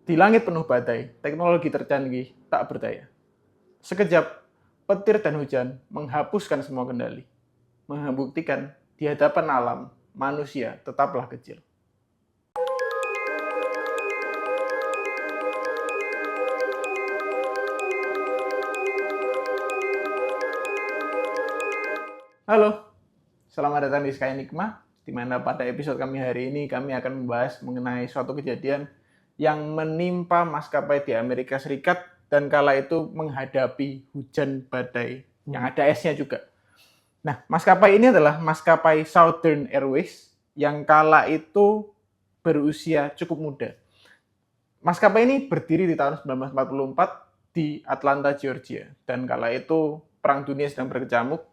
Di langit penuh badai, teknologi tercanggih tak berdaya. Sekejap, petir dan hujan menghapuskan semua kendali. Membuktikan di hadapan alam, manusia tetaplah kecil. Halo, selamat datang di Sky Enigma, di mana pada episode kami hari ini kami akan membahas mengenai suatu kejadian yang menimpa maskapai di Amerika Serikat dan kala itu menghadapi hujan badai yang ada esnya juga. Nah, maskapai ini adalah maskapai Southern Airways yang kala itu berusia cukup muda. Maskapai ini berdiri di tahun 1944 di Atlanta, Georgia. Dan kala itu Perang Dunia sedang berkecamuk.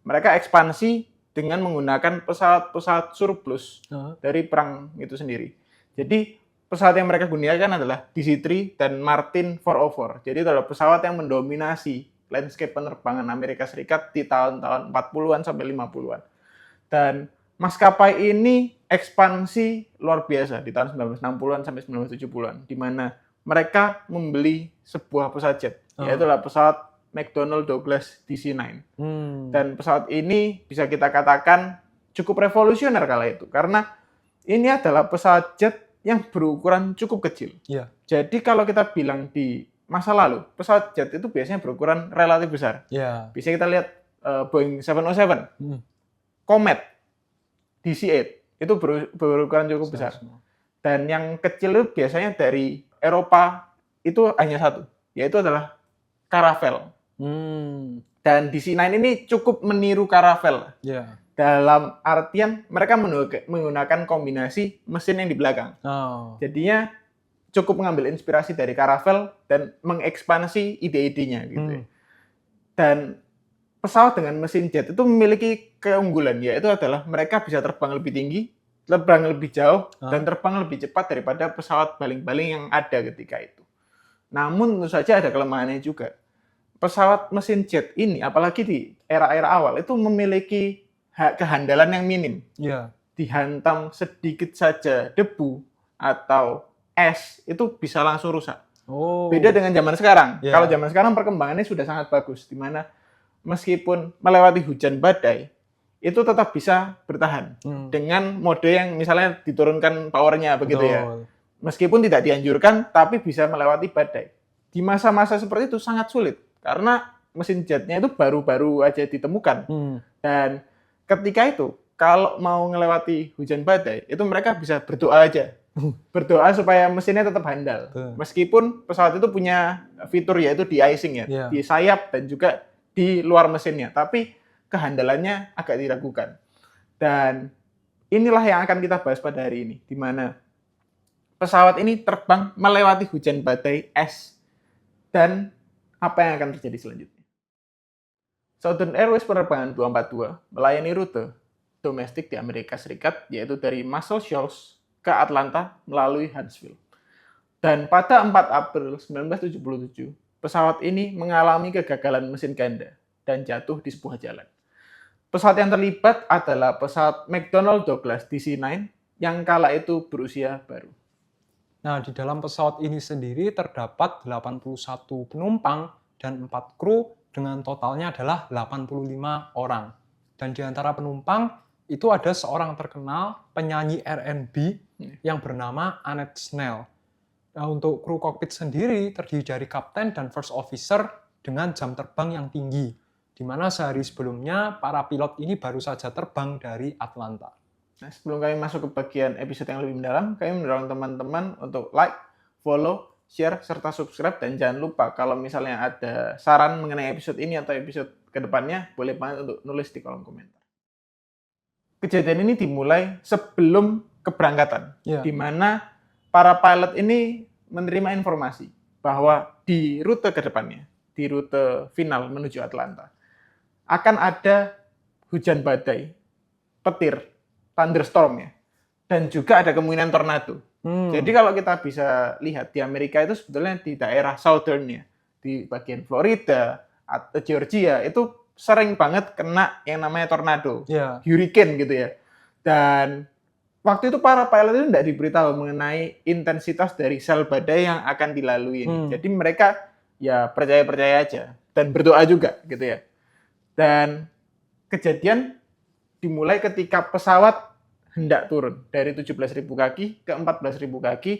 Mereka ekspansi dengan menggunakan pesawat-pesawat surplus dari perang itu sendiri. Jadi pesawat yang mereka gunakan adalah DC-3 dan Martin 404. Jadi itu adalah pesawat yang mendominasi landscape penerbangan Amerika Serikat di tahun-tahun 40-an sampai 50-an. Dan maskapai ini ekspansi luar biasa di tahun 1960-an sampai 1970-an, di mana mereka membeli sebuah pesawat jet, yaitu pesawat McDonnell Douglas DC-9. Dan pesawat ini bisa kita katakan cukup revolusioner kala itu, karena ini adalah pesawat jet yang berukuran cukup kecil. Yeah. Jadi kalau kita bilang di masa lalu, pesawat jet itu biasanya berukuran relatif besar. Yeah. Bisa kita lihat Boeing 707, Comet, DC-8, itu berukuran cukup besar. Dan yang kecil itu biasanya dari Eropa itu hanya satu, yaitu adalah Caravelle. Dan DC-9 ini cukup meniru Caravelle. Yeah. Dalam artian mereka menggunakan kombinasi mesin yang di belakang. Jadinya cukup mengambil inspirasi dari Caravelle dan mengekspansi ide-idenya gitu. Dan pesawat dengan mesin jet itu memiliki keunggulan, yaitu adalah mereka bisa terbang lebih tinggi, terbang lebih jauh, dan terbang lebih cepat daripada pesawat baling-baling yang ada ketika itu. Namun tentu saja ada kelemahannya juga. Pesawat mesin jet ini, apalagi di era-era awal, itu memiliki kehandalan yang minim. Yeah. Dihantam sedikit saja debu atau es, itu bisa langsung rusak. Beda dengan zaman sekarang. Yeah. Kalau zaman sekarang perkembangannya sudah sangat bagus, di mana meskipun melewati hujan badai, itu tetap bisa bertahan. Dengan mode yang misalnya diturunkan powernya begitu. Betul. Ya. Meskipun tidak dianjurkan, tapi bisa melewati badai. Di masa-masa seperti itu sangat sulit, karena mesin jetnya itu baru-baru aja ditemukan. Dan ketika itu, kalau mau melewati hujan badai, itu mereka bisa berdoa aja. Berdoa supaya mesinnya tetap handal. Meskipun pesawat itu punya fitur yaitu de-icing ya, di sayap dan juga di luar mesinnya. Tapi kehandalannya agak diragukan. Dan inilah yang akan kita bahas pada hari ini, di mana pesawat ini terbang melewati hujan badai es. Dan apa yang akan terjadi selanjutnya? Southern Airways penerbangan 242 melayani rute domestik di Amerika Serikat, yaitu dari Muscle Shoals ke Atlanta melalui Huntsville. Dan pada 4 April 1977, pesawat ini mengalami kegagalan mesin ganda dan jatuh di sebuah jalan. Pesawat yang terlibat adalah pesawat McDonnell Douglas DC-9 yang kala itu berusia baru. Nah, di dalam pesawat ini sendiri terdapat 81 penumpang dan 4 kru dengan totalnya adalah 85 orang. Dan di antara penumpang itu ada seorang terkenal penyanyi R&B yang bernama Annette Snell. Nah, untuk kru kokpit sendiri terdiri dari kapten dan first officer dengan jam terbang yang tinggi, di mana sehari sebelumnya para pilot ini baru saja terbang dari Atlanta. Nah, sebelum kami masuk ke bagian episode yang lebih mendalam, kami mendorong teman-teman untuk like, follow, share, serta subscribe. Dan jangan lupa kalau misalnya ada saran mengenai episode ini atau episode kedepannya, boleh banget untuk nulis di kolom komentar. Kejadian ini dimulai sebelum keberangkatan, di mana para pilot ini menerima informasi bahwa di rute kedepannya, di rute final menuju Atlanta, akan ada hujan badai, petir, thunderstorm ya, dan juga ada kemungkinan tornado. Jadi kalau kita bisa lihat di Amerika itu sebetulnya di daerah Southern ya, di bagian Florida atau Georgia itu sering banget kena yang namanya tornado, hurricane gitu ya. Dan waktu itu para pilot itu tidak diberitahu mengenai intensitas dari sel badai yang akan dilalui ini. Jadi mereka ya percaya-percaya aja dan berdoa juga gitu ya. Dan kejadian dimulai ketika pesawat hendak turun dari 17.000 kaki ke 14.000 kaki,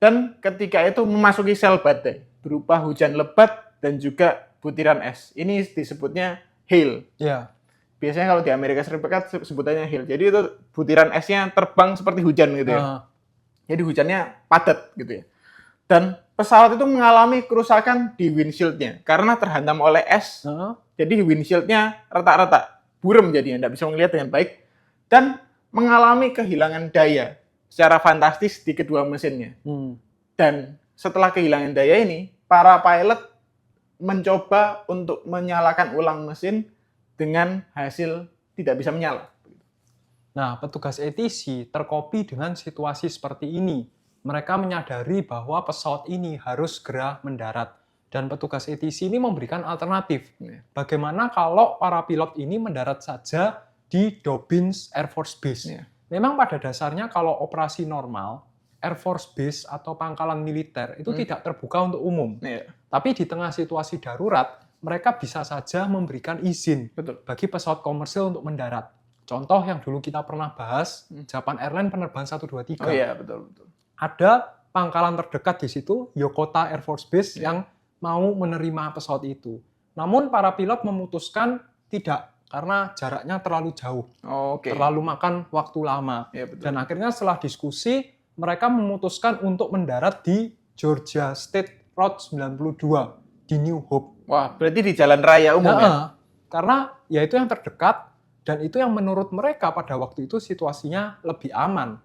dan ketika itu memasuki sel badai berupa hujan lebat dan juga butiran es. Ini disebutnya hail. Ya. Biasanya kalau di Amerika Serikat sebutannya hail. Jadi itu butiran esnya terbang seperti hujan gitu ya. Jadi hujannya padat gitu ya. Dan pesawat itu mengalami kerusakan di windshield-nya karena terhantam oleh es. Jadi windshield-nya retak-retak, buram jadinya, tidak bisa melihat dengan baik, dan mengalami kehilangan daya secara fantastis di kedua mesinnya. Dan setelah kehilangan daya ini, para pilot mencoba untuk menyalakan ulang mesin dengan hasil tidak bisa menyala. Nah, petugas ATC terkopi dengan situasi seperti ini. Mereka menyadari bahwa pesawat ini harus segera mendarat. Dan petugas ATC ini memberikan alternatif. Bagaimana kalau para pilot ini mendarat saja di Dobbins Air Force Base? Memang pada dasarnya kalau operasi normal, Air Force Base atau pangkalan militer itu tidak terbuka untuk umum. Tapi di tengah situasi darurat, mereka bisa saja memberikan izin bagi pesawat komersil untuk mendarat. Contoh yang dulu kita pernah bahas, Japan Airlines penerbangan 123. Oh iya, betul. Ada pangkalan terdekat di situ, Yokota Air Force Base, yang mau menerima pesawat itu. Namun para pilot memutuskan tidak, karena jaraknya terlalu jauh. Terlalu makan waktu lama. Dan akhirnya setelah diskusi, mereka memutuskan untuk mendarat di Georgia State Route 92 di New Hope. Wah, berarti di jalan raya umum ya? Karena ya itu yang terdekat dan itu yang menurut mereka pada waktu itu situasinya lebih aman.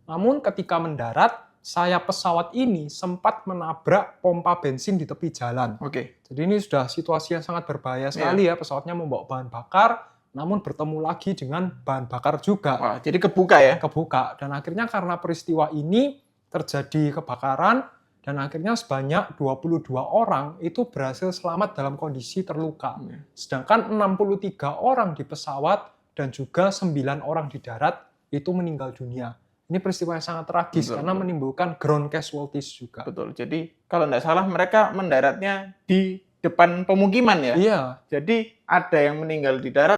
Namun ketika mendarat, sayap pesawat ini sempat menabrak pompa bensin di tepi jalan. Jadi ini sudah situasi yang sangat berbahaya sekali ya. Pesawatnya membawa bahan bakar, namun bertemu lagi dengan bahan bakar juga. Wah, jadi kebuka ya? Kebuka. Dan akhirnya karena peristiwa ini terjadi kebakaran, dan akhirnya sebanyak 22 orang itu berhasil selamat dalam kondisi terluka. Sedangkan 63 orang di pesawat dan juga 9 orang di darat itu meninggal dunia. Ini peristiwa yang sangat tragis karena menimbulkan ground casualties juga. Betul. Jadi kalau tidak salah mereka mendaratnya di depan pemukiman ya? Iya. Jadi ada yang meninggal di darat.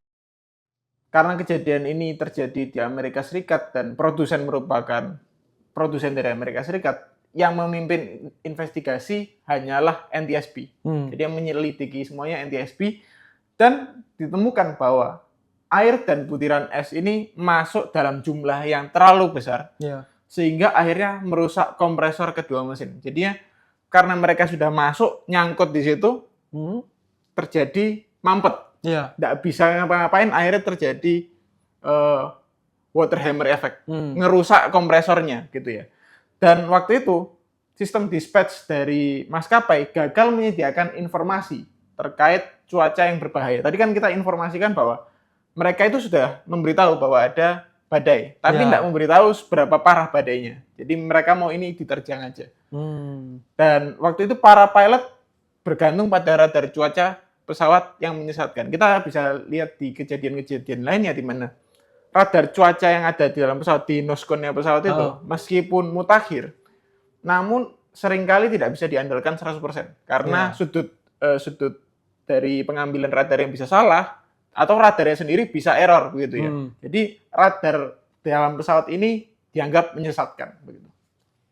Karena kejadian ini terjadi di Amerika Serikat dan produsen merupakan produsen dari Amerika Serikat, yang memimpin investigasi hanyalah NTSB. Jadi yang menyelidiki semuanya NTSB, dan ditemukan bahwa air dan butiran es ini masuk dalam jumlah yang terlalu besar, sehingga akhirnya merusak kompresor kedua mesin. Jadinya karena mereka sudah masuk, nyangkut di situ, terjadi mampet. Nggak bisa ngapa-ngapain, akhirnya terjadi water hammer effect, ngerusak kompresornya gitu ya. Dan waktu itu, sistem dispatch dari maskapai gagal menyediakan informasi terkait cuaca yang berbahaya. Tadi kan kita informasikan bahwa mereka itu sudah memberitahu bahwa ada badai, tapi tidak memberitahu seberapa parah badainya. Jadi mereka mau ini diterjang aja. Dan waktu itu para pilot bergantung pada radar cuaca pesawat yang menyesatkan. Kita bisa lihat di kejadian-kejadian lainnya di mana radar cuaca yang ada di dalam pesawat, di noskonnya pesawat itu, meskipun mutakhir, namun seringkali tidak bisa diandalkan 100%. Karena sudut dari pengambilan radar yang bisa salah, atau radarnya sendiri bisa error, begitu ya. Jadi radar dalam pesawat ini dianggap menyesatkan. Begitu.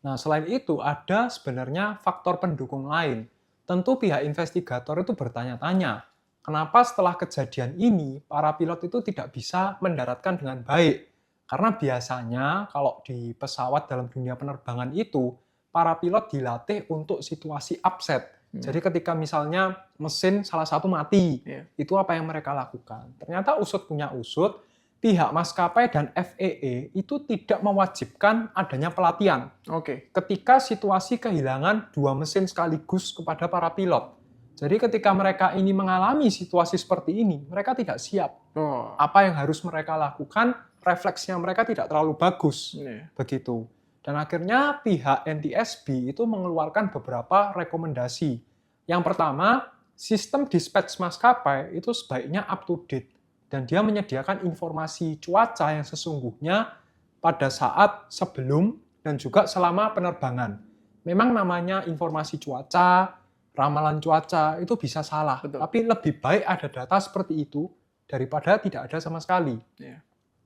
Nah, selain itu, ada sebenarnya faktor pendukung lain. Tentu pihak investigator itu bertanya-tanya, kenapa setelah kejadian ini, para pilot itu tidak bisa mendaratkan dengan baik? Karena biasanya kalau di pesawat dalam dunia penerbangan itu, para pilot dilatih untuk situasi upset. Jadi ketika misalnya mesin salah satu mati, itu apa yang mereka lakukan? Ternyata usut punya usut, pihak maskapai dan FAA itu tidak mewajibkan adanya pelatihan. Ketika situasi kehilangan 2 mesin sekaligus kepada para pilot. Jadi ketika mereka ini mengalami situasi seperti ini, mereka tidak siap. Apa yang harus mereka lakukan, refleksnya mereka tidak terlalu bagus. Begitu. Dan akhirnya pihak NTSB itu mengeluarkan beberapa rekomendasi. Yang pertama, sistem dispatch maskapai itu sebaiknya up to date. Dan dia menyediakan informasi cuaca yang sesungguhnya pada saat sebelum dan juga selama penerbangan. Memang namanya informasi cuaca, ramalan cuaca itu bisa salah, Betul. tapi lebih baik ada data seperti itu daripada tidak ada sama sekali. Ya.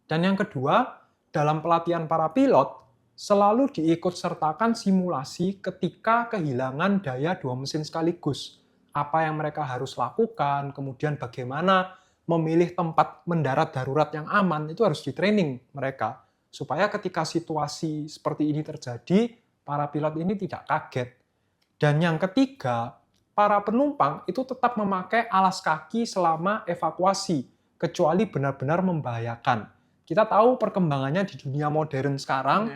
Dan yang kedua, dalam pelatihan para pilot, selalu diikutsertakan simulasi ketika kehilangan daya dua mesin sekaligus. Apa yang mereka harus lakukan, kemudian bagaimana memilih tempat mendarat darurat yang aman, itu harus di-training mereka. Supaya ketika situasi seperti ini terjadi, para pilot ini tidak kaget. Dan yang ketiga, para penumpang itu tetap memakai alas kaki selama evakuasi, kecuali benar-benar membahayakan. Kita tahu perkembangannya di dunia modern sekarang,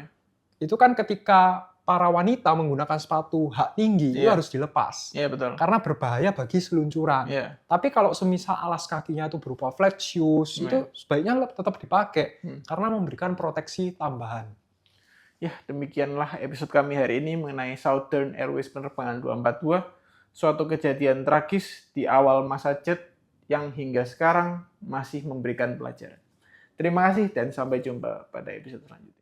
itu kan ketika para wanita menggunakan sepatu hak tinggi, itu harus dilepas. Iya, betul. Karena berbahaya bagi seluncuran. Tapi kalau semisal alas kakinya itu berupa flat shoes, itu sebaiknya tetap dipakai, karena memberikan proteksi tambahan. Ya, demikianlah episode kami hari ini mengenai Southern Airways penerbangan 242, suatu kejadian tragis di awal masa jet yang hingga sekarang masih memberikan pelajaran. Terima kasih dan sampai jumpa pada episode selanjutnya.